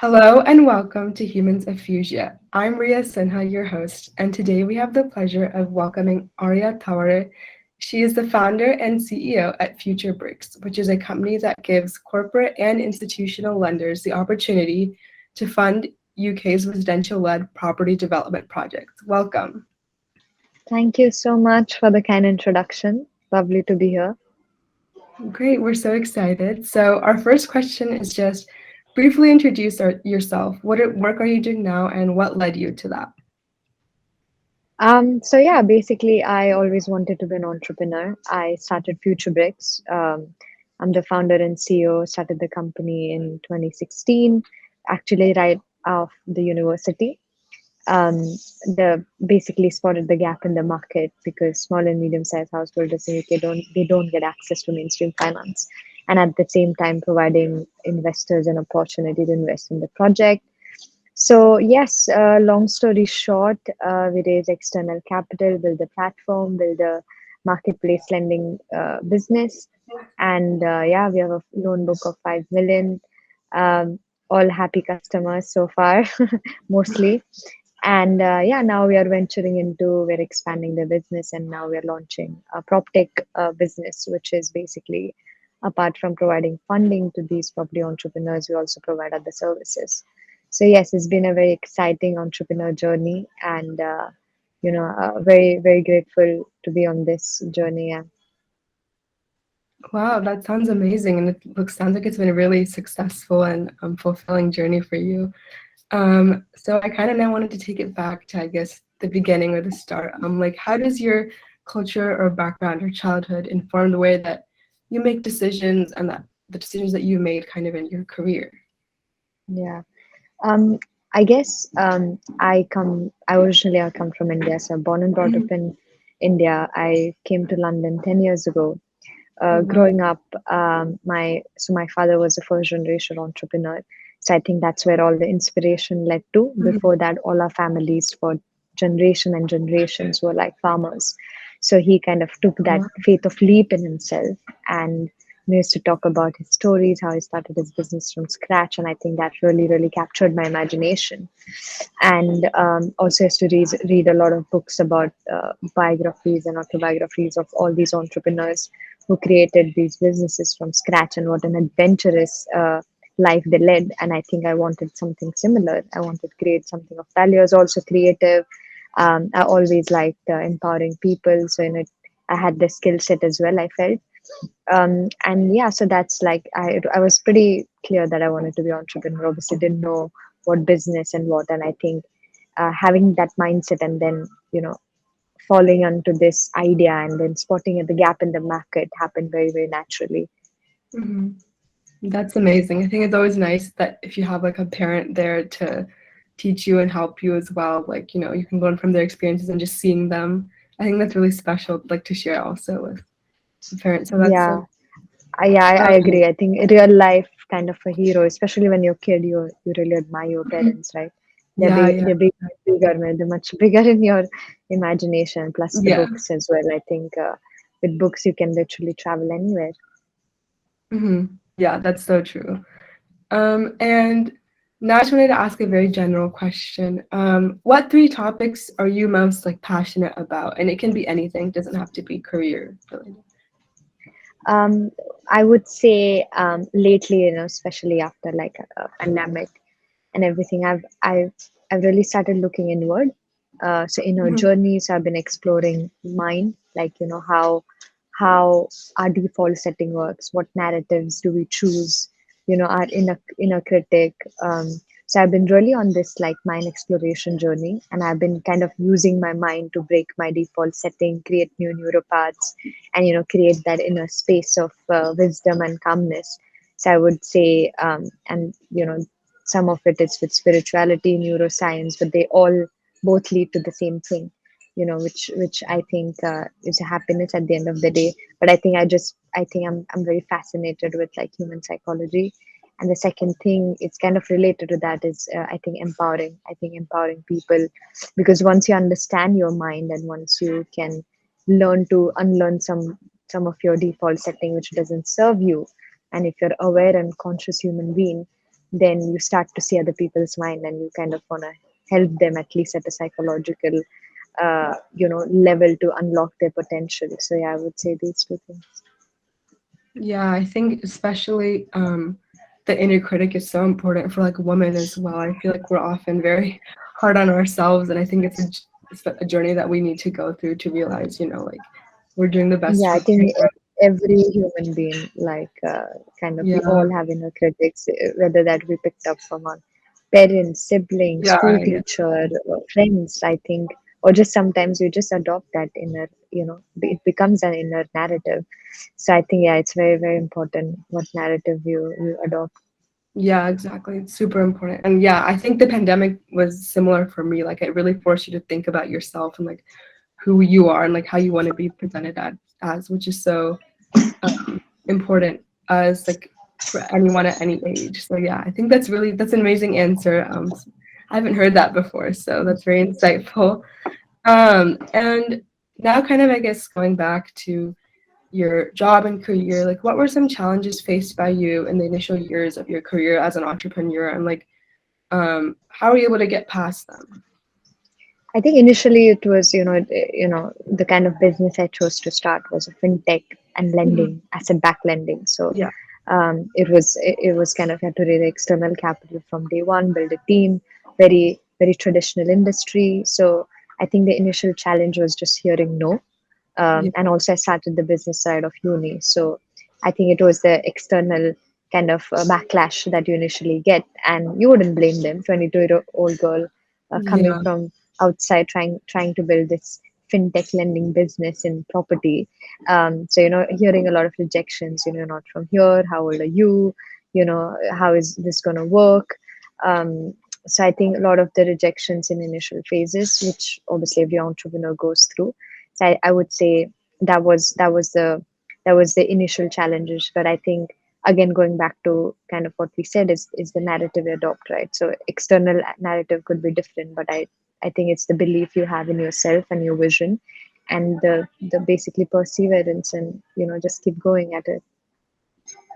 Hello and welcome to Humans of Fuzia. I'm Riya Sinha, your host, and today we have the pleasure of welcoming Arya Taware. She is the founder and CEO at Future Bricks, which is a company that gives corporate and institutional lenders the opportunity to fund UK's residential-led property development projects. Welcome. Thank you so much for the kind introduction. Lovely to be here. Great, we're so excited. So our first question is just briefly introduce yourself. Work are you doing now, and what led you to that? Basically, I always wanted to be an entrepreneur. I started Future Bricks. I'm the founder and CEO. Started the company in 2016, actually right off the university. um, the basically spotted the gap in the market because small and medium-sized house builders in UK don't get access to mainstream finance, and at the same time providing investors an opportunity to invest in the project. So yes, long story short, we raised external capital, build a platform, build a marketplace lending business, and yeah, we have a loan book of 5 million. Um, all happy customers so far, mostly. And yeah, now we're expanding the business, and now we're launching a prop tech business, which is basically apart from providing funding to these property entrepreneurs, we also provide other services. So yes, it's been a very exciting entrepreneur journey, and very very grateful to be on this journey. Yeah. Wow, that sounds amazing, and sounds like it's been a really successful and fulfilling journey for you. So I kind of now wanted to take it back to, I guess, the beginning or the start. Like, how does your culture or background or childhood inform the way that you make decisions and that the decisions that you made kind of in your career? Yeah. Um, I guess I come from India, so born and brought Mhm. up in India. I came to London 10 years ago. Oh, wow. Growing up, my father was a first generation entrepreneur. So I think that's where all the inspiration led to. Mhm. Before that, all our families for generation and generations were like farmers. So he kind of took that Wow. faith of leap in himself, and he used to talk about his stories, how he started his business from scratch. And I think that really, really captured my imagination. And also used to read a lot of books about biographies and autobiographies of all these entrepreneurs who created these businesses from scratch, and what an adventurous life they led. And I think I wanted something similar. I wanted to create something of value. I was also creative. I always liked empowering people, so I had the skill set as well, I felt. And yeah, so that's like I was pretty clear that I wanted to be entrepreneur. Obviously didn't know what business and what, and I think having that mindset, and then falling onto this idea, and then spotting the gap in the market happened very very naturally. Mhm. That's amazing. I think it's always nice that if you have like a parent there to teach you and help you as well, like, you can learn from their experiences and just seeing them. I think that's really special, like to share also with the parents. So that's so, Yeah, I um, agree. I think real life kind of a hero, especially when you're a kid, you really admire your mhm. parents, right? Yeah, yeah, Bigger, man. They're much bigger in your imagination. Plus the yeah. books as well. I think with books you can literally travel anywhere. Yeah, that's so true. And now I just wanted to ask a very general question. What three topics are you most like passionate about? And it can be anything, doesn't have to be career related. Um, I would say lately, especially after like a pandemic and everything, I've really started looking inward. So in our Mhm. journeys, I've been exploring mine, like how our default setting works, what narratives do we choose, our inner critic. So I've been really on this like mind exploration journey, and I've been kind of using my mind to break my default setting, create new neuropaths, and create that inner space of wisdom and calmness. So I would say, and some of it is with spirituality, neuroscience, but they all both lead to the same thing, which I think is happiness at the end of the day. But I think I'm very fascinated with like human psychology. And the second thing, it's kind of related to that, is I think empowering. I think empowering people, because once you understand your mind, and once you can learn to unlearn some of your default setting which doesn't serve you, and if you're aware and conscious human being, then you start to see other people's mind, and you kind of want to help them at least at a psychological level to unlock their potential. So yeah, I would say these two things. Yeah, I think especially the inner critic is so important for like women as well. I feel like we're often very hard on ourselves, and I think it's a journey that we need to go through to realize, like we're doing the best Yeah, I for think ourselves. every human being, like, kind of, we Yeah, all have inner critics, whether that we picked up from our parents, siblings, yeah, school yeah. teacher, or friends, I think, or just sometimes you just adopt that inner, it becomes an inner narrative. So I think, yeah, it's very, very important what narrative you adopt. Yeah, exactly. It's super important. And yeah, I think the pandemic was similar for me. Like it really forced you to think about yourself and like who you are and like how you want to be presented as, which is so important as like for anyone at any age. So yeah, I think that's an amazing answer. I haven't heard that before, so that's very insightful. And now kind of I guess going back to your job and career, like what were some challenges faced by you in the initial years of your career as an entrepreneur, and like how were you able to get past them? I think initially it was, the kind of business I chose to start was a fintech and Mhm. lending, asset-backed lending. So Yeah. it was kind of, had to raise external capital from day one, build a team, very, very traditional industry. So I think the initial challenge was just hearing no. Yeah. And also I started the business side of uni. So I think it was the external kind of backlash that you initially get, and you wouldn't blame them. 22-year-old girl coming Yeah. from outside, trying to build this fintech lending business in property. So hearing a lot of rejections. You're not from here. How old are you? How is this going to work? Um, so I think a lot of the rejections in initial phases, which obviously every entrepreneur goes through. So I would say that was the initial challenges. But I think, again, going back to kind of what we said, is the narrative you adopt, right? So external narrative could be different, but I think it's the belief you have in yourself and your vision, and the basically perseverance, and just keep going at it.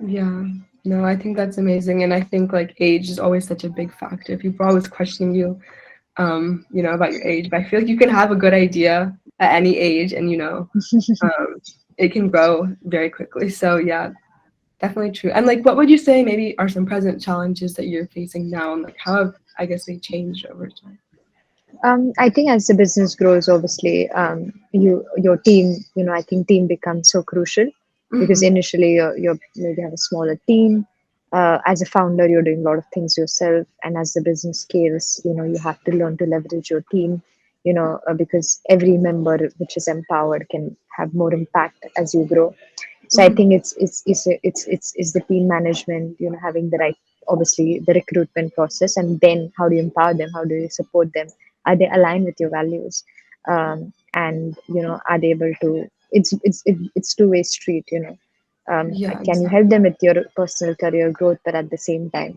Yeah. No, I think that's amazing. And I think like age is always such a big factor. People are always questioning you, about your age. But I feel like you can have a good idea at any age and um it can grow very quickly. So yeah, definitely true. And like what would you say maybe are some present challenges that you're facing now and like how have I guess they changed over time? I think as the business grows, obviously, your team, I think team becomes so crucial, because Mm-hmm. initially you maybe have a smaller team. As a founder, you're doing a lot of things yourself, and as the business scales, you have to learn to leverage your team. Because every member which is empowered can have more impact as you grow. So I Mm-hmm. think it's the team management, having the right, obviously, the recruitment process, and then how do you empower them, how do you support them, are they aligned with your values, and are they able to, it's two-way street. Yeah, Can you exactly. help them with your personal career growth, but at the same time,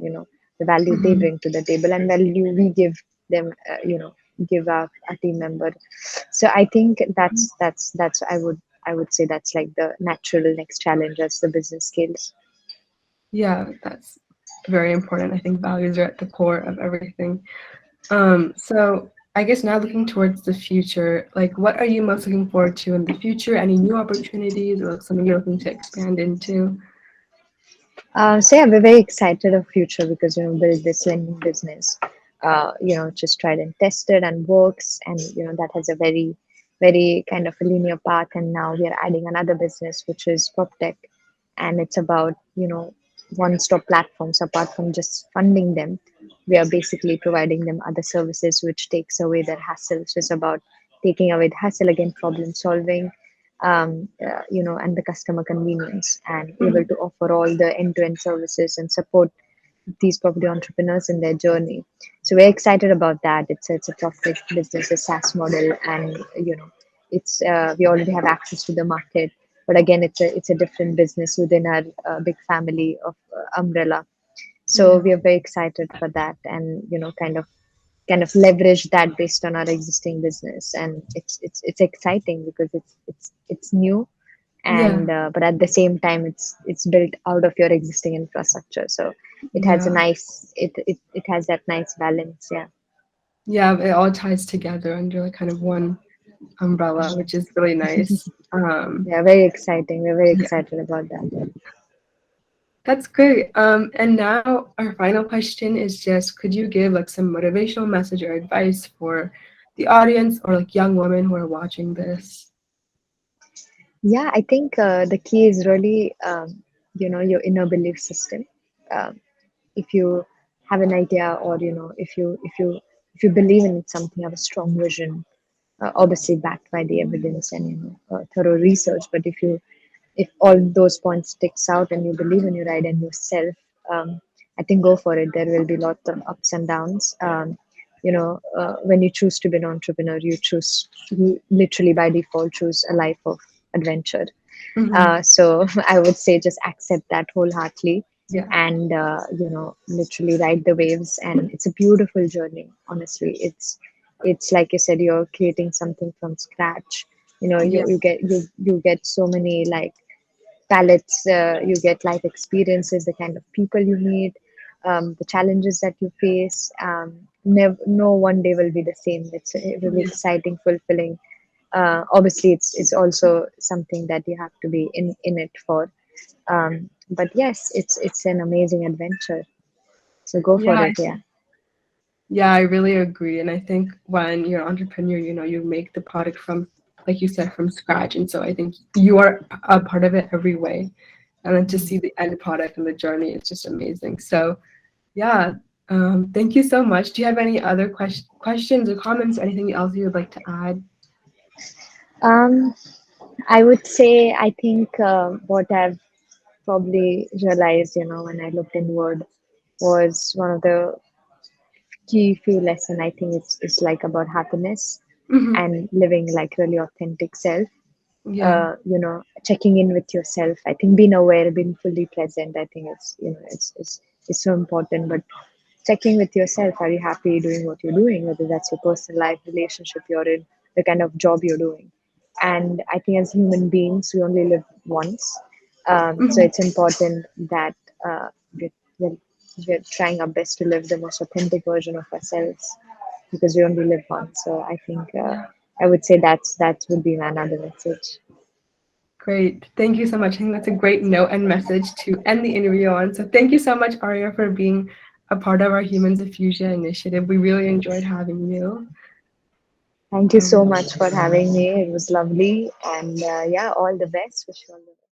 the value they Mm-hmm. bring to the table, and value we give them, give our team member. So I think that's I would say that's like the natural next challenge as the business scales. Yeah, that's very important. I think values are at the core of everything. So I guess now looking towards the future, like what are you most looking forward to in the future? Any new opportunities or like something you're looking to expand into? So yeah, we're very excited of future, because build this lending business, just tried and tested and works, and that has a very, very kind of a linear path. And now we are adding another business, which is PropTech, and it's about one-stop platforms. Apart from just funding them, we are basically providing them other services, which takes away their hassle. So it's about taking away the hassle, again, problem solving, and the customer convenience, and able Mhm. to offer all the end-to-end services and support these property entrepreneurs in their journey. So we're excited about that. It's a profit business, a SaaS model, and it's we already have access to the market. But again, it's a different business within our big family of umbrella. So Yeah, we are very excited for that, and kind of leverage that based on our existing business. And it's exciting because it's new, Yeah. and but at the same time it's built out of your existing infrastructure, so it has a Yeah. nice it has that nice balance. Yeah. Yeah. It all ties together under like kind of one umbrella, which is really nice. Yeah, very exciting. We're very Yeah, excited about that. that's great. And now our final question is just, could you give like some motivational message or advice for the audience or like young women who are watching this? Yeah, I think the key is really, your inner belief system. Um, if you have an idea, or if you believe in something, have a strong vision, obviously backed by the evidence and thorough research. But if all those points sticks out and you believe in your idea and yourself, I think go for it. There will be lots of ups and downs. When you choose to be an entrepreneur, you literally by default choose a life of adventure. Hmm. So I would say just accept that wholeheartedly, Yeah. and literally ride the waves. And it's a beautiful journey. Honestly, it's like you said, you're creating something from scratch. Yeah. You get so many like palettes. You get life experiences, the kind of people you meet, the challenges that you face. No one day will be the same. It's really Yeah. exciting, fulfilling. Obviously, it's also something that you have to be in it for. But yes, it's an amazing adventure. So go for Yeah. it. Yeah. Yeah, I really agree. And I think when you're an entrepreneur, you make the product from, like you said, from scratch. And so I think you are a part of it every way. And then to see the end product and the journey, it's just amazing. So, yeah, thank you so much. Do you have any other questions or comments or anything else you would like to add? Um, I would say I think what I've probably realized, when I looked inward, was one of the key few lesson. I think it's like about happiness Hmm. and living like really authentic self. Yeah. Checking in with yourself. I think being aware, being fully present. I think it's so important. But checking with yourself, are you happy doing what you're doing? Whether that's your personal life, relationship you're in, the kind of job you're doing. And I think as human beings, we only live once. So Hmm. it's important that we're, we're, we're trying our best to live the most authentic version of ourselves, because we only live once. So I think Yeah. I would say that would be my another message. Great. Thank you so much. I think that's a great note and message to end the interview on. So thank you so much, Arya, for being a part of our Humans of Fuchsia initiative. We really enjoyed having you. Thank you so Um, much for having me. It was lovely. And yeah, all the best. Wish you all the best.